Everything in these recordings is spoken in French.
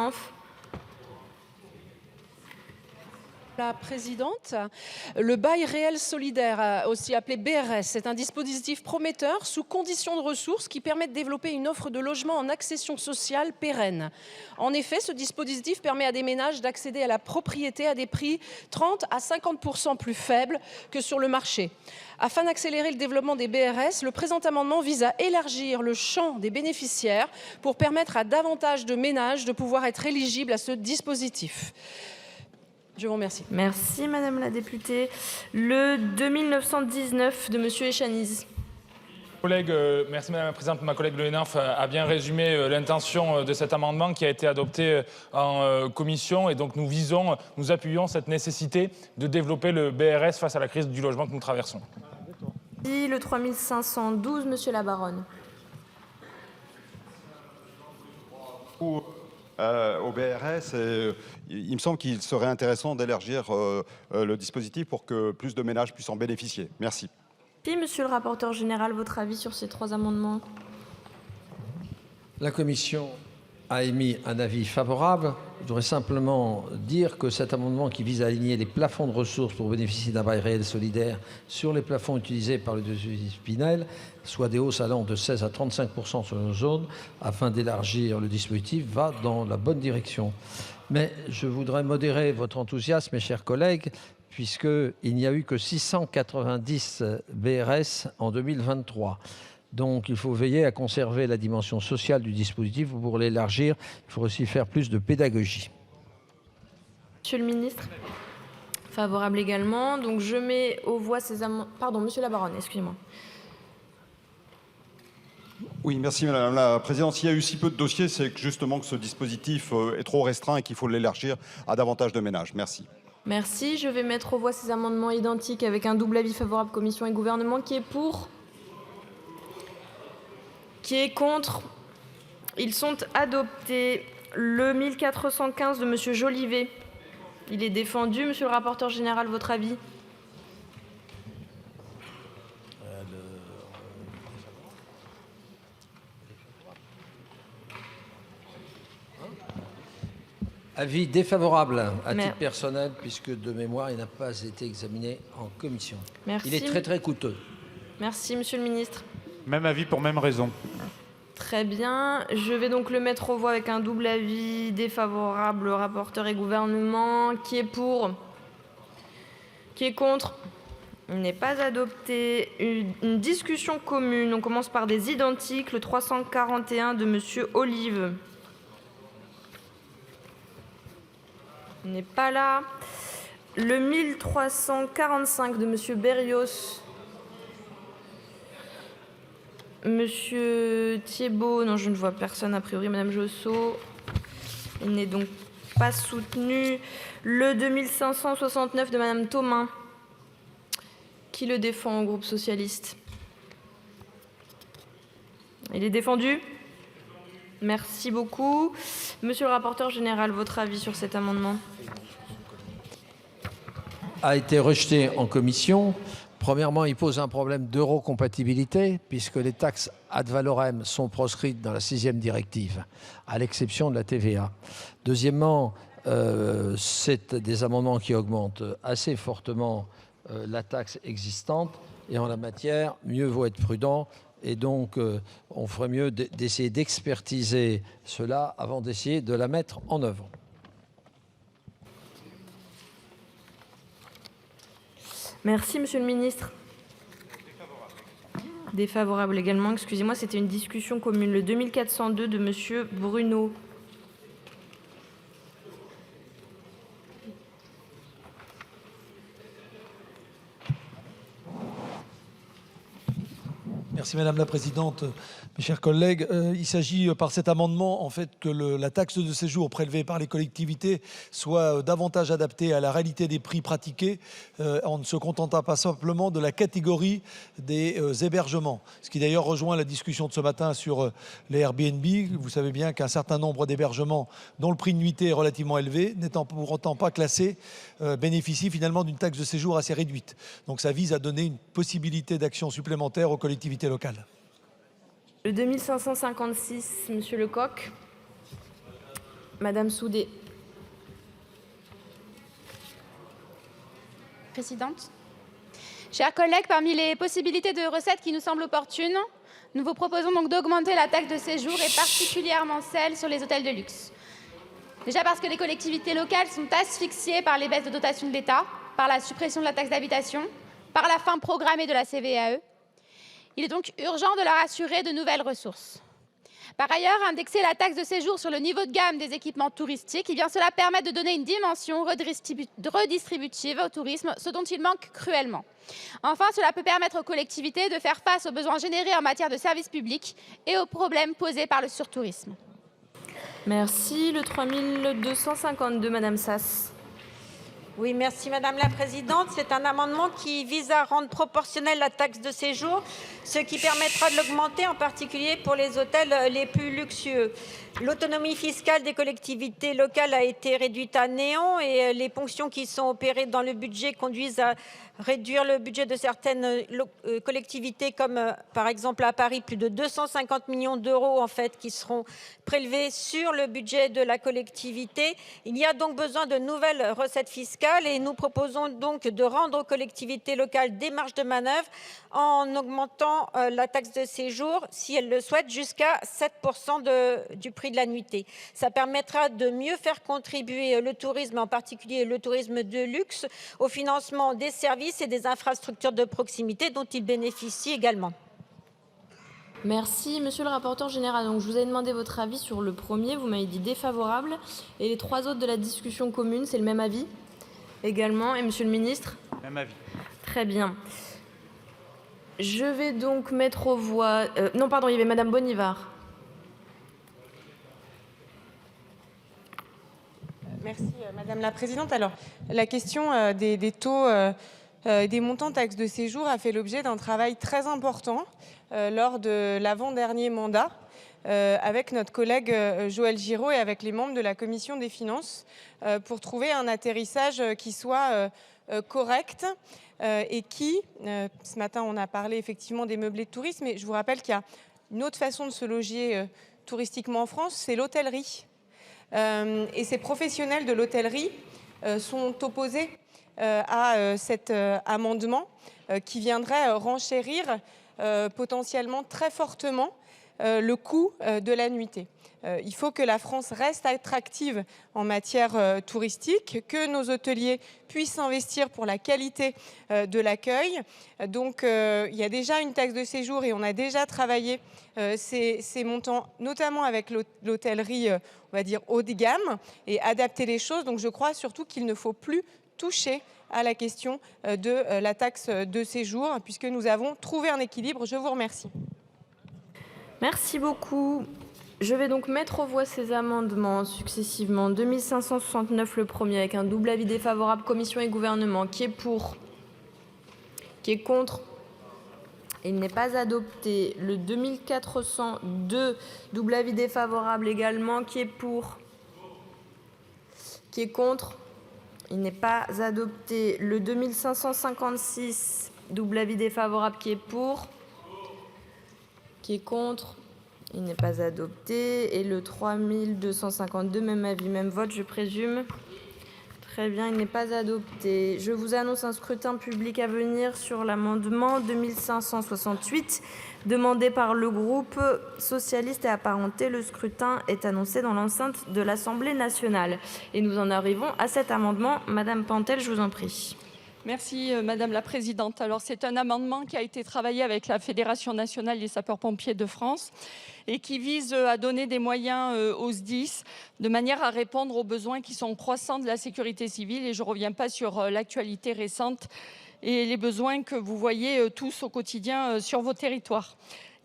Henf. La présidente, le bail réel solidaire, aussi appelé BRS, c'est un dispositif prometteur sous conditions de ressources qui permet de développer une offre de logement en accession sociale pérenne. En effet, ce dispositif permet à des ménages d'accéder à la propriété à des prix 30 à 50% plus faibles que sur le marché. Afin d'accélérer le développement des BRS, le présent amendement vise à élargir le champ des bénéficiaires pour permettre à davantage de ménages de pouvoir être éligibles à ce dispositif. Je vous remercie. Merci Madame la députée. Le 2919 de Monsieur Echaniz. Merci Madame la Présidente. Ma collègue Le Henf a bien résumé l'intention de cet amendement qui a été adopté en commission. Et donc nous appuyons cette nécessité de développer le BRS face à la crise du logement que nous traversons. Le 3512, Monsieur Labaronne. Au BRS, il me semble qu'il serait intéressant d'élargir le dispositif pour que plus de ménages puissent en bénéficier. Merci. Merci, Monsieur le rapporteur général, votre avis sur ces trois amendements? La commission a émis un avis favorable. Je voudrais simplement dire que cet amendement qui vise à aligner les plafonds de ressources pour bénéficier d'un bail réel solidaire sur les plafonds utilisés par le dispositif Pinel, soit des hausses allant de 16 à 35% sur nos zones, afin d'élargir le dispositif, va dans la bonne direction. Mais je voudrais modérer votre enthousiasme, mes chers collègues, puisqu'il n'y a eu que 690 BRS en 2023. Donc il faut veiller à conserver la dimension sociale du dispositif. Pour l'élargir, il faut aussi faire plus de pédagogie. Monsieur le ministre? Favorable également. Donc je mets aux voix ces amendements. Pardon, Monsieur Labaronne, excusez-moi. Oui, merci Madame la Présidente. S'il y a eu si peu de dossiers, c'est que justement que ce dispositif est trop restreint et qu'il faut l'élargir à davantage de ménages. Merci. Merci. Je vais mettre aux voix ces amendements identiques avec un double avis favorable commission et gouvernement. Qui est pour? Qui est contre? Ils sont adoptés. Le 1415 de Monsieur Jolivet. Il est défendu. Monsieur le rapporteur général, votre avis? Avis défavorable à titre personnel, puisque de mémoire, il n'a pas été examiné en commission. Merci. Il est très coûteux. Merci, Monsieur le ministre. Même avis pour même raison. Très bien. Je vais donc le mettre aux voix avec un double avis défavorable, rapporteur et gouvernement. Qui est pour? Qui est contre? Il n'est pas adopté. Une discussion commune. On commence par des identiques. Le 341 de Monsieur Olive. Il n'est pas là. Le 1345 de Monsieur Berrios. Monsieur Thiebaud, non, je ne vois personne a priori. Madame Josso, il n'est donc pas soutenu. Le 2569 de Madame Thomain, qui le défend au groupe socialiste? Il est défendu. Merci beaucoup. Monsieur le rapporteur général, votre avis sur cet amendement? A été rejeté en commission. Premièrement, il pose un problème d'eurocompatibilité, puisque les taxes ad valorem sont proscrites dans la 6e directive, à l'exception de la TVA. Deuxièmement, c'est des amendements qui augmentent assez fortement la taxe existante. Et en la matière, mieux vaut être prudent. Et donc, on ferait mieux d'essayer d'expertiser cela avant d'essayer de la mettre en œuvre. Merci, Monsieur le ministre. Défavorable également. Excusez-moi, c'était une discussion commune. Le 2402 de Monsieur Bruno. Merci Madame la Présidente. Mes chers collègues, il s'agit par cet amendement en fait que la taxe de séjour prélevée par les collectivités soit davantage adaptée à la réalité des prix pratiqués en ne se contentant pas simplement de la catégorie des hébergements. Ce qui d'ailleurs rejoint la discussion de ce matin sur les Airbnb. Vous savez bien qu'un certain nombre d'hébergements dont le prix de nuitée est relativement élevé, n'étant pour autant pas classés, bénéficient finalement d'une taxe de séjour assez réduite. Donc ça vise à donner une possibilité d'action supplémentaire aux collectivités locales. Le 2556, Monsieur Lecoq. Madame Soudé. Présidente. Chers collègues, parmi les possibilités de recettes qui nous semblent opportunes, nous vous proposons donc d'augmenter la taxe de séjour et particulièrement celle sur les hôtels de luxe. Déjà parce que les collectivités locales sont asphyxiées par les baisses de dotation de l'État, par la suppression de la taxe d'habitation, par la fin programmée de la CVAE. Il est donc urgent de leur assurer de nouvelles ressources. Par ailleurs, indexer la taxe de séjour sur le niveau de gamme des équipements touristiques, cela permet de donner une dimension redistributive au tourisme, ce dont il manque cruellement. Enfin, cela peut permettre aux collectivités de faire face aux besoins générés en matière de services publics et aux problèmes posés par le surtourisme. Merci. Le 3252, Madame Sass. Oui, merci Madame la Présidente. C'est un amendement qui vise à rendre proportionnelle la taxe de séjour, ce qui permettra de l'augmenter, en particulier pour les hôtels les plus luxueux. L'autonomie fiscale des collectivités locales a été réduite à néant et les ponctions qui sont opérées dans le budget conduisent à réduire le budget de certaines collectivités, comme par exemple à Paris, plus de 250 millions d'euros en fait, qui seront prélevés sur le budget de la collectivité. Il y a donc besoin de nouvelles recettes fiscales et nous proposons donc de rendre aux collectivités locales des marges de manœuvre en augmentant la taxe de séjour, si elles le souhaitent, jusqu'à 7% du prix de la nuitée. Ça permettra de mieux faire contribuer le tourisme, en particulier le tourisme de luxe, au financement des services et des infrastructures de proximité dont ils bénéficient également. Merci. Monsieur le rapporteur général, donc je vous ai demandé votre avis sur le premier, vous m'avez dit défavorable. Et les trois autres de la discussion commune, c'est le même avis également. Et monsieur le ministre ? Même avis. Très bien. Je vais donc mettre aux voix... non, pardon, il y avait Madame Bonivard. Merci Madame la Présidente. Alors, la question des taux des montants de taxes de séjour a fait l'objet d'un travail très important lors de l'avant-dernier mandat avec notre collègue Joël Giraud et avec les membres de la Commission des finances pour trouver un atterrissage qui soit correct et qui, ce matin on a parlé effectivement des meublés de tourisme, mais je vous rappelle qu'il y a une autre façon de se loger touristiquement en France, c'est l'hôtellerie. Et ces professionnels de l'hôtellerie sont opposés à cet amendement qui viendrait renchérir potentiellement très fortement le coût de la nuitée. Il faut que la France reste attractive en matière touristique, que nos hôteliers puissent investir pour la qualité de l'accueil. Donc il y a déjà une taxe de séjour et on a déjà travaillé ces montants, notamment avec l'hôtellerie, on va dire haut de gamme, et adapter les choses. Donc je crois surtout qu'il ne faut plus toucher à la question de la taxe de séjour, puisque nous avons trouvé un équilibre. Je vous remercie. Merci beaucoup. Je vais donc mettre aux voix ces amendements successivement. 2569 le premier avec un double avis défavorable, commission et gouvernement. Qui est pour ? Qui est contre ? Il n'est pas adopté. Le 2402, double avis défavorable également. Qui est pour ? Qui est contre ? Il n'est pas adopté. Le 2556, double avis défavorable. Qui est pour ? Qui est contre ? Il n'est pas adopté. Et le 3252, même avis, même vote, je présume. Très bien, il n'est pas adopté. Je vous annonce un scrutin public à venir sur l'amendement 2568, demandé par le groupe socialiste et apparenté. Le scrutin est annoncé dans l'enceinte de l'Assemblée nationale. Et nous en arrivons à cet amendement. Madame Pantel, je vous en prie. Merci Madame la Présidente. Alors c'est un amendement qui a été travaillé avec la Fédération nationale des sapeurs-pompiers de France et qui vise à donner des moyens aux SDIS de manière à répondre aux besoins qui sont croissants de la sécurité civile. Et je ne reviens pas sur l'actualité récente et les besoins que vous voyez tous au quotidien sur vos territoires.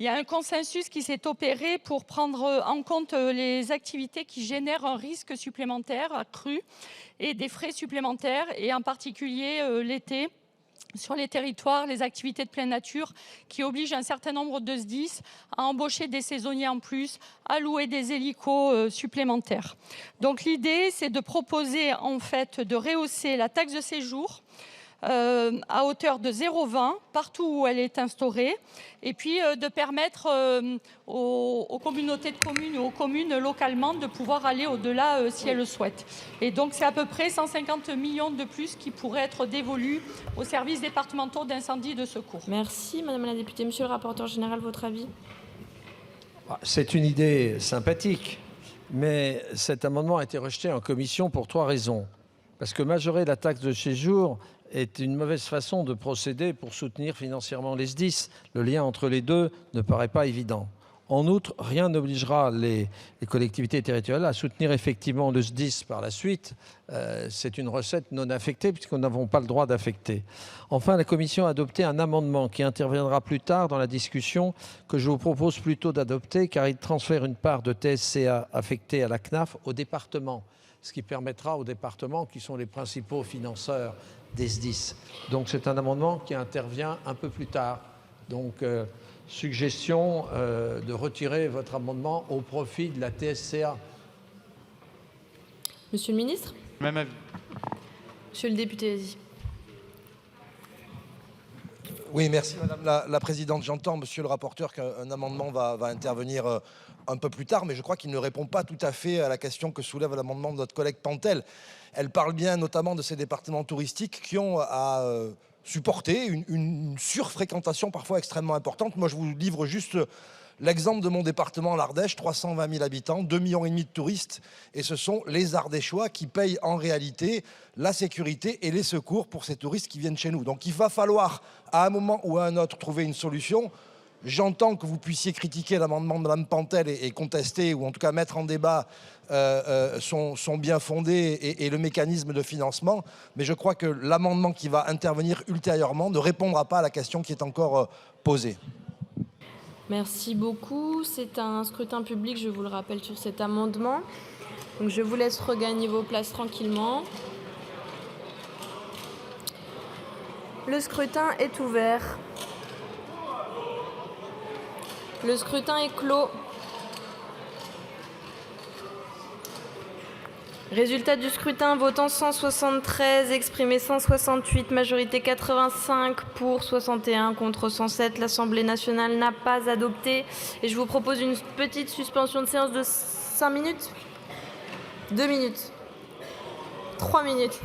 Il y a un consensus qui s'est opéré pour prendre en compte les activités qui génèrent un risque supplémentaire accru et des frais supplémentaires, et en particulier l'été, sur les territoires, les activités de pleine nature qui obligent un certain nombre de SDIS à embaucher des saisonniers en plus, à louer des hélicos supplémentaires. Donc l'idée, c'est de proposer en fait de rehausser la taxe de séjour à hauteur de 0,20 partout où elle est instaurée, et puis de permettre aux communautés de communes et aux communes localement de pouvoir aller au-delà si elles le souhaitent. Et donc c'est à peu près 150 millions de plus qui pourraient être dévolus aux services départementaux d'incendie et de secours. Merci Madame la députée. Monsieur le rapporteur général, votre avis? C'est une idée sympathique, mais cet amendement a été rejeté en commission pour 3 raisons. Parce que majorer la taxe de séjour est une mauvaise façon de procéder pour soutenir financièrement les SDIS. Le lien entre les deux ne paraît pas évident. En outre, rien n'obligera les collectivités territoriales à soutenir effectivement le SDIS par la suite. C'est une recette non affectée puisque nous n'avons pas le droit d'affecter. Enfin, la Commission a adopté un amendement qui interviendra plus tard dans la discussion que je vous propose plutôt d'adopter car il transfère une part de TSCA affectée à la CNAF au département, ce qui permettra aux départements qui sont les principaux financeurs des SDIS. Donc c'est un amendement qui intervient un peu plus tard. Donc suggestion de retirer votre amendement au profit de la TSCA. Monsieur le ministre? Même avis. Monsieur le député, vas-y. Oui, merci Madame la Présidente. J'entends, Monsieur le rapporteur, qu'un amendement va intervenir un peu plus tard, mais je crois qu'il ne répond pas tout à fait à la question que soulève l'amendement de notre collègue Pantel. Elle parle bien notamment de ces départements touristiques qui ont à supporter une surfréquentation parfois extrêmement importante. Moi, je vous livre juste l'exemple de mon département, l'Ardèche, 320 000 habitants, 2,5 millions de touristes, et ce sont les Ardéchois qui payent en réalité la sécurité et les secours pour ces touristes qui viennent chez nous. Donc il va falloir, à un moment ou à un autre, trouver une solution. J'entends que vous puissiez critiquer l'amendement de Mme Pantel et contester, ou en tout cas mettre en débat son bien fondé et le mécanisme de financement, mais je crois que l'amendement qui va intervenir ultérieurement ne répondra pas à la question qui est encore posée. Merci beaucoup. C'est un scrutin public, je vous le rappelle, sur cet amendement. Donc je vous laisse regagner vos places tranquillement. Le scrutin est ouvert. Le scrutin est clos. Résultat du scrutin, votant 173, exprimé 168, majorité 85 pour 61 contre 107. L'Assemblée nationale n'a pas adopté. Et je vous propose une petite suspension de séance de 5 minutes, 2 minutes, 3 minutes.